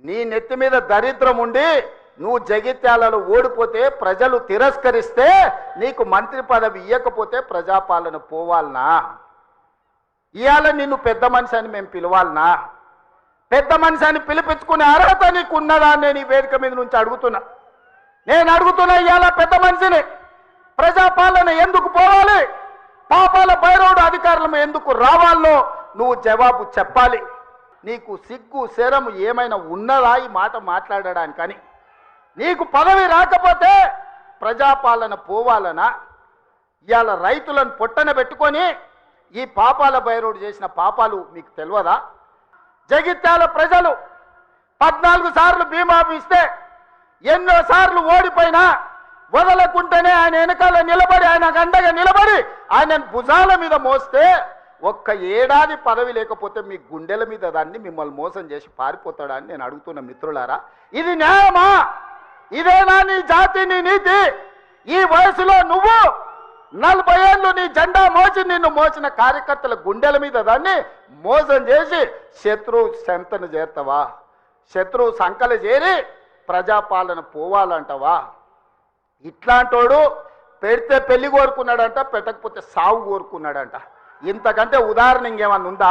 నీ నెత్తి మీద దరిద్రం ఉండి నువ్వు జగిత్యాలలో ఓడిపోతే ప్రజలు తిరస్కరిస్తే నీకు మంత్రి పదవి ఇవ్వకపోతే ప్రజాపాలన పోవాలనా? ఇవాళ నిన్ను పెద్ద మనిషి అని మేము పిలవాలనా? పెద్ద మనిషి అని పిలిపించుకునే అర్హత నీకు ఉన్నదా అని నేను ఈ వేదిక మీద నుంచి అడుగుతున్నా. నేను అడుగుతున్నా, ఇవాళ పెద్ద మనిషిని ప్రజాపాలన ఎందుకు పోవాలి? పాపాల భైరవుడు అధికారులు ఎందుకు రావాలో నువ్వు జవాబు చెప్పాలి. నీకు సిగ్గు శరము ఏమైనా ఉన్నదా ఈ మాట మాట్లాడడానికని? నీకు పదవి రాకపోతే ప్రజాపాలన పోవాలనా? ఇవాళ రైతులను పొట్టన పెట్టుకొని ఈ పాపాల భైరవుడు చేసిన పాపాలు మీకు తెలియదా? జగిత్యాల ప్రజలు 14 సార్లు బీమా ఇస్తే ఎన్నో సార్లు ఓడిపోయినా వదలకుంటేనే ఆయన వెనకాల నిలబడి ఆయన గండగా నిలబడి ఆయన భుజాల మీద మోస్తే ఒక్క ఏడాది పదవి లేకపోతే మీ గుండెల మీద దాన్ని మిమ్మల్ని మోసం చేసి పారిపోతాడా అని నేను అడుగుతున్న మిత్రులారా. ఇది న్యాయమా? ఇదేనా నీ జాతి, నీ నీతి? ఈ వయసులో నువ్వు 40 ఏళ్ళు నీ జెండా మోసి నిన్ను మోసిన కార్యకర్తల గుండెల మీద దాన్ని మోసం చేసి శత్రువు సంతను చేరుతావా? శత్రువు సంకలు చేరి ప్రజాపాలన పోవాలంటవా? ఇట్లాంటోడు పెడితే పెళ్లి కోరుకున్నాడంట, పెట్టకపోతే సావు కోరుకున్నాడంట. ఇంతకంటే ఉదాహరణ ఇంకేమన్నా ఉందా?